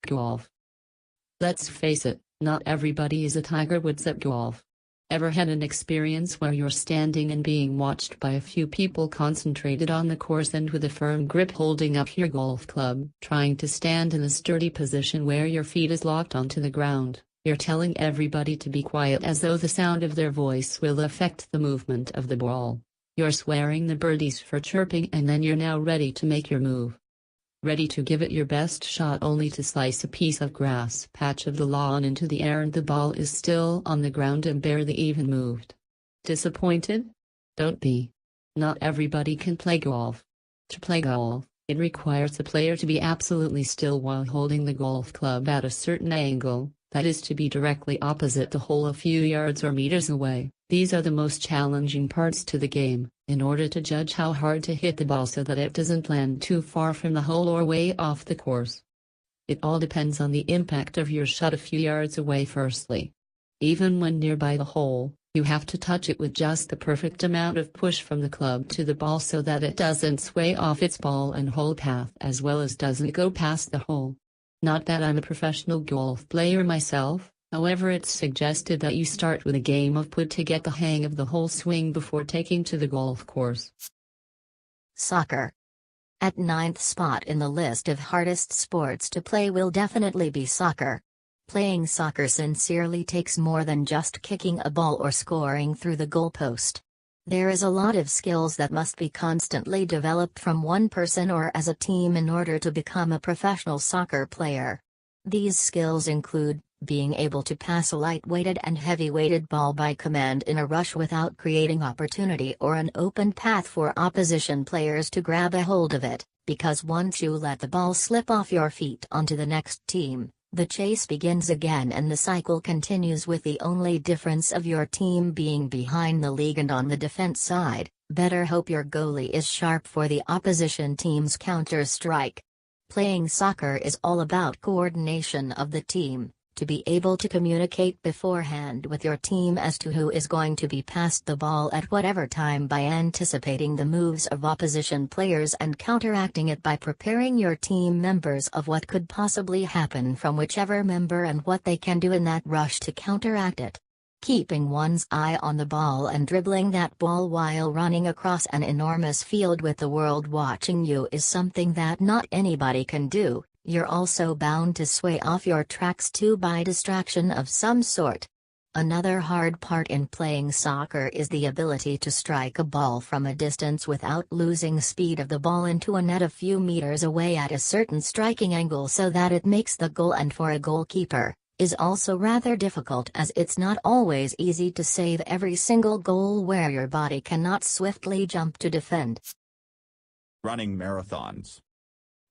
Golf. Let's face it, not everybody is a Tiger Woods at golf. Ever had an experience where you're standing and being watched by a few people concentrated on the course and with a firm grip holding up your golf club, trying to stand in a sturdy position where your feet is locked onto the ground? You're telling everybody to be quiet as though the sound of their voice will affect the movement of the ball. You're swearing the birdies for chirping, and then you're now ready to make your move. Ready to give it your best shot, only to slice a piece of grass patch of the lawn into the air and the ball is still on the ground and barely even moved. Disappointed? Don't be. Not everybody can play golf. To play golf, it requires a player to be absolutely still while holding the golf club at a certain angle, that is to be directly opposite the hole a few yards or meters away. These are the most challenging parts to the game, in order to judge how hard to hit the ball so that it doesn't land too far from the hole or way off the course. It all depends on the impact of your shot a few yards away firstly. Even when nearby the hole, you have to touch it with just the perfect amount of push from the club to the ball so that it doesn't sway off its ball and hole path as well as doesn't go past the hole. Not that I'm a professional golf player myself. However, it's suggested that you start with a game of putt to get the hang of the whole swing before taking to the golf course. Soccer. At 9th spot in the list of hardest sports to play will definitely be soccer. Playing soccer sincerely takes more than just kicking a ball or scoring through the goalpost. There is a lot of skills that must be constantly developed from one person or as a team in order to become a professional soccer player. These skills include being able to pass a light-weighted and heavy-weighted ball by command in a rush without creating opportunity or an open path for opposition players to grab a hold of it, because once you let the ball slip off your feet onto the next team, the chase begins again and the cycle continues, with the only difference of your team being behind the league and on the defense side. Better hope your goalie is sharp for the opposition team's counter-strike. Playing soccer is all about coordination of the team. To be able to communicate beforehand with your team as to who is going to be passed the ball at whatever time by anticipating the moves of opposition players and counteracting it by preparing your team members of what could possibly happen from whichever member and what they can do in that rush to counteract it. Keeping one's eye on the ball and dribbling that ball while running across an enormous field with the world watching you is something that not anybody can do. You're also bound to sway off your tracks too by distraction of some sort. Another hard part in playing soccer is the ability to strike a ball from a distance without losing speed of the ball into a net a few meters away at a certain striking angle so that it makes the goal, and for a goalkeeper, is also rather difficult as it's not always easy to save every single goal where your body cannot swiftly jump to defend. Running marathons.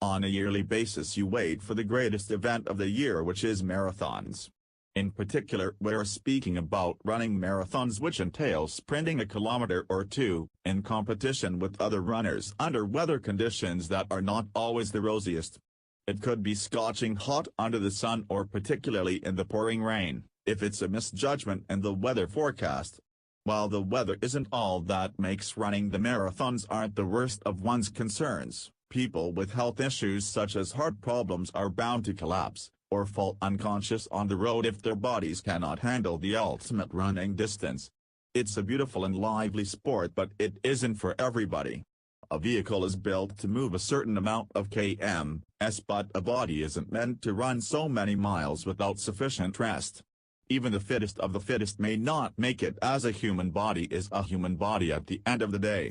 On a yearly basis you wait for the greatest event of the year, which is marathons. In particular, we're speaking about running marathons, which entails sprinting a kilometer or two, in competition with other runners under weather conditions that are not always the rosiest. It could be scorching hot under the sun, or particularly in the pouring rain, if it's a misjudgment in the weather forecast. While the weather isn't all that makes running the marathons aren't the worst of one's concerns. People with health issues such as heart problems are bound to collapse, or fall unconscious on the road if their bodies cannot handle the ultimate running distance. It's a beautiful and lively sport, but it isn't for everybody. A vehicle is built to move a certain amount of km/h, but a body isn't meant to run so many miles without sufficient rest. Even the fittest of the fittest may not make it, as a human body is a human body at the end of the day.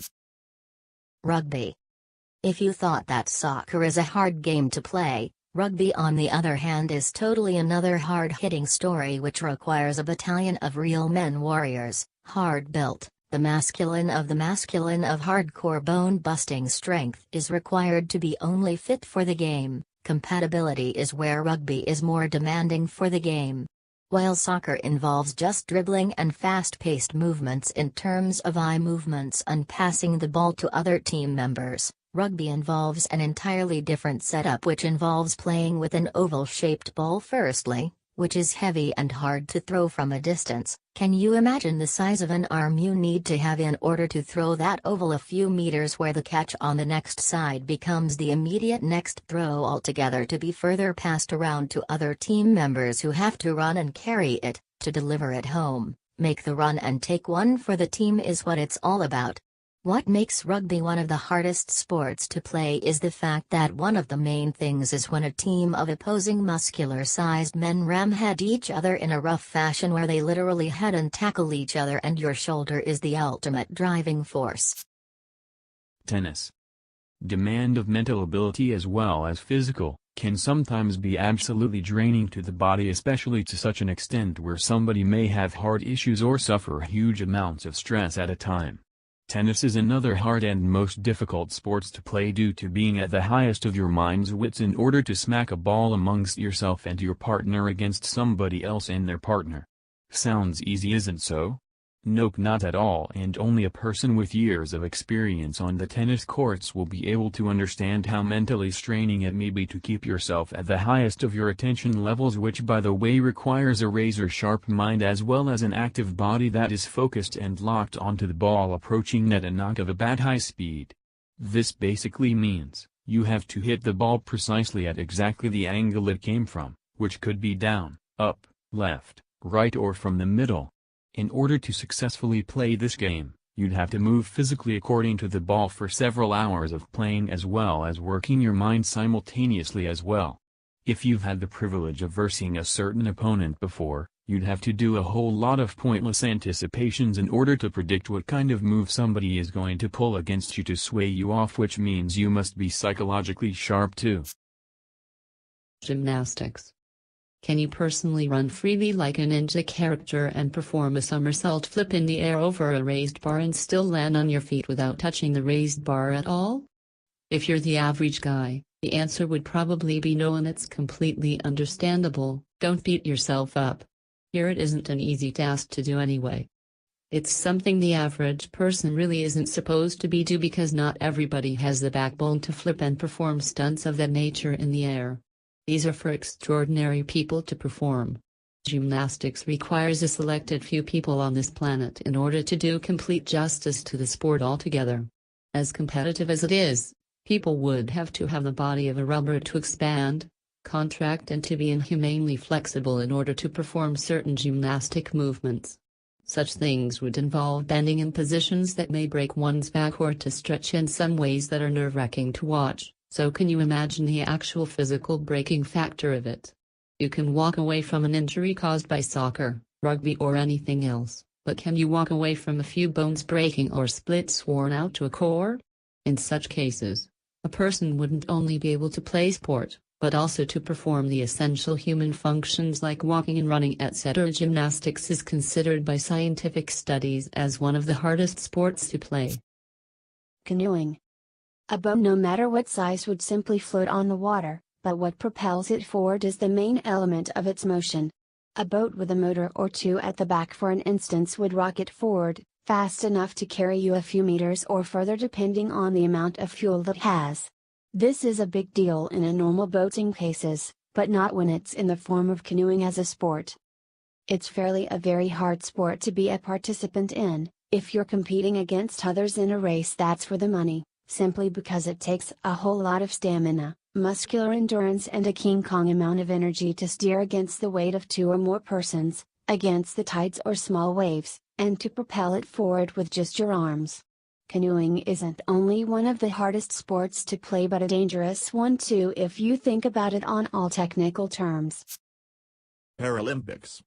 Rugby. If you thought that soccer is a hard game to play, rugby on the other hand is totally another hard-hitting story which requires a battalion of real men warriors, hard-built. The masculine of hardcore bone-busting strength is required to be only fit for the game. Compatibility is where rugby is more demanding for the game. While soccer involves just dribbling and fast-paced movements in terms of eye movements and passing the ball to other team members, rugby involves an entirely different setup which involves playing with an oval-shaped ball firstly, which is heavy and hard to throw from a distance. Can you imagine the size of an arm you need to have in order to throw that oval a few meters, where the catch on the next side becomes the immediate next throw altogether, to be further passed around to other team members who have to run and carry it, to deliver it home? Make the run and take one for the team is what it's all about. What makes rugby one of the hardest sports to play is the fact that one of the main things is when a team of opposing muscular-sized men ram-head each other in a rough fashion, where they literally head and tackle each other, and your shoulder is the ultimate driving force. Tennis. Demand of mental ability as well as physical can sometimes be absolutely draining to the body, especially to such an extent where somebody may have heart issues or suffer huge amounts of stress at a time. Tennis is another hard and most difficult sports to play due to being at the highest of your mind's wits in order to smack a ball amongst yourself and your partner against somebody else and their partner. Sounds easy, isn't so? Nope, not at all, and only a person with years of experience on the tennis courts will be able to understand how mentally straining it may be to keep yourself at the highest of your attention levels, which by the way requires a razor-sharp mind as well as an active body that is focused and locked onto the ball approaching net a knock of a bat high speed. This basically means you have to hit the ball precisely at exactly the angle it came from, which could be down, up, left, right or from the middle. In order to successfully play this game, you'd have to move physically according to the ball for several hours of playing as well as working your mind simultaneously as well. If you've had the privilege of versing a certain opponent before, you'd have to do a whole lot of pointless anticipations in order to predict what kind of move somebody is going to pull against you to sway you off, which means you must be psychologically sharp too. Gymnastics. Can you personally run freely like a ninja character and perform a somersault flip in the air over a raised bar and still land on your feet without touching the raised bar at all? If you're the average guy, the answer would probably be no, and it's completely understandable. Don't beat yourself up. Here it isn't an easy task to do anyway. It's something the average person really isn't supposed to do because not everybody has the backbone to flip and perform stunts of that nature in the air. These are for extraordinary people to perform. Gymnastics requires a selected few people on this planet in order to do complete justice to the sport altogether. As competitive as it is, people would have to have the body of a rubber to expand, contract and to be inhumanely flexible in order to perform certain gymnastic movements. Such things would involve bending in positions that may break one's back or to stretch in some ways that are nerve-wracking to watch. So can you imagine the actual physical breaking factor of it? You can walk away from an injury caused by soccer, rugby or anything else, but can you walk away from a few bones breaking or splits worn out to a core? In such cases, a person wouldn't only be able to play sport, but also to perform the essential human functions like walking and running, etc. Gymnastics is considered by scientific studies as one of the hardest sports to play. Canoeing. A boat, no matter what size, would simply float on the water, but what propels it forward is the main element of its motion. A boat with a motor or two at the back, for an instance, would rock it forward, fast enough to carry you a few meters or further depending on the amount of fuel it has. This is a big deal in a normal boating cases, but not when it's in the form of canoeing as a sport. It's fairly a very hard sport to be a participant in, if you're competing against others in a race that's for the money. Simply because it takes a whole lot of stamina, muscular endurance and a King Kong amount of energy to steer against the weight of two or more persons, against the tides or small waves, and to propel it forward with just your arms. Canoeing isn't only one of the hardest sports to play but a dangerous one too if you think about it on all technical terms. Paralympics.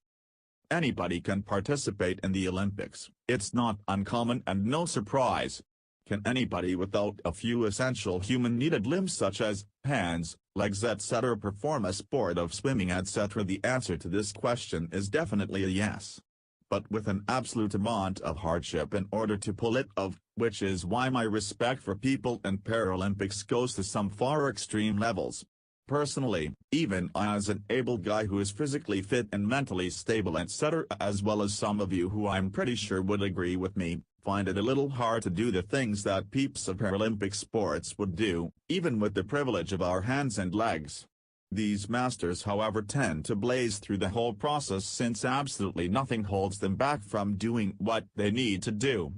Anybody can participate in the Olympics. It's not uncommon and no surprise. Can anybody without a few essential human-needed limbs such as hands, legs etc. perform a sport of swimming etc.? The answer to this question is definitely a yes. But with an absolute amount of hardship in order to pull it off, which is why my respect for people in Paralympics goes to some far extreme levels. Personally, even I, as an able guy who is physically fit and mentally stable etc., as well as some of you who I'm pretty sure would agree with me, find it a little hard to do the things that peeps of Paralympic sports would do, even with the privilege of our hands and legs. These masters however tend to blaze through the whole process since absolutely nothing holds them back from doing what they need to do.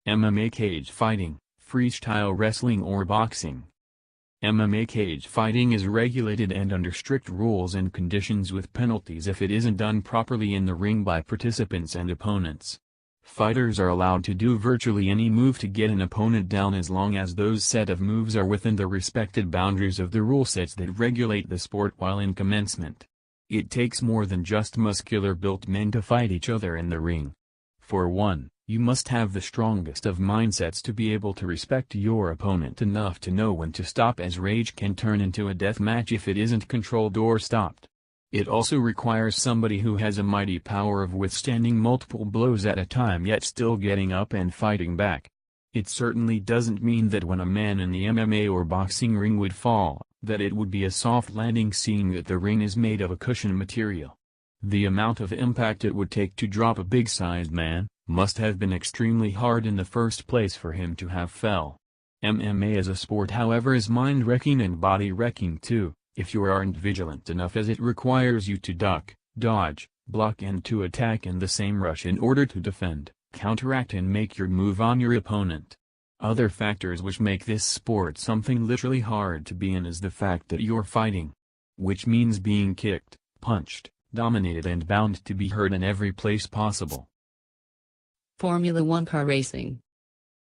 MMA cage fighting, freestyle wrestling or boxing. MMA cage fighting is regulated and under strict rules and conditions with penalties if it isn't done properly in the ring by participants and opponents. Fighters are allowed to do virtually any move to get an opponent down as long as those set of moves are within the respected boundaries of the rule sets that regulate the sport while in commencement. It takes more than just muscular-built men to fight each other in the ring. For one, you must have the strongest of mindsets to be able to respect your opponent enough to know when to stop, as rage can turn into a death match if it isn't controlled or stopped. It also requires somebody who has a mighty power of withstanding multiple blows at a time yet still getting up and fighting back. It certainly doesn't mean that when a man in the MMA or boxing ring would fall, that it would be a soft landing, seeing that the ring is made of a cushion material. The amount of impact it would take to drop a big-sized man must have been extremely hard in the first place for him to have fell. MMA as a sport, however, is mind-wrecking and body-wrecking too, if you aren't vigilant enough, as it requires you to duck, dodge, block and to attack in the same rush in order to defend, counteract and make your move on your opponent. Other factors which make this sport something literally hard to be in is the fact that you're fighting, which means being kicked, punched, dominated and bound to be hurt in every place possible. Formula One car racing.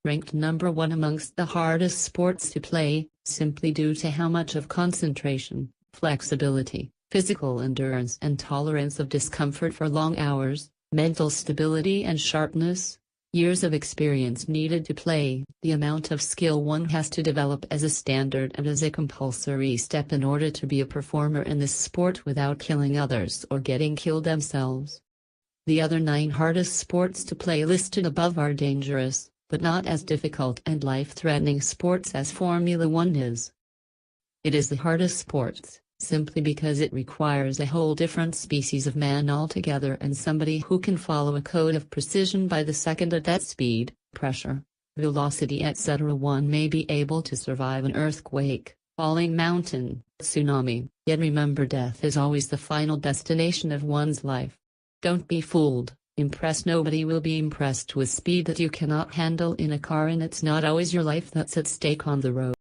Ranked number 1 amongst the hardest sports to play, simply due to how much of concentration, flexibility, physical endurance and tolerance of discomfort for long hours, mental stability and sharpness, years of experience needed to play, the amount of skill one has to develop as a standard and as a compulsory step in order to be a performer in this sport without killing others or getting killed themselves. The other 9 hardest sports to play listed above are dangerous, but not as difficult and life-threatening sports as Formula One is. It is the hardest sport, simply because it requires a whole different species of man altogether, and somebody who can follow a code of precision by the second at that speed, pressure, velocity etc. One may be able to survive an earthquake, falling mountain, tsunami, yet remember, death is always the final destination of one's life. Don't be fooled. Impress nobody will be impressed with speed that you cannot handle in a car, and it's not always your life that's at stake on the road.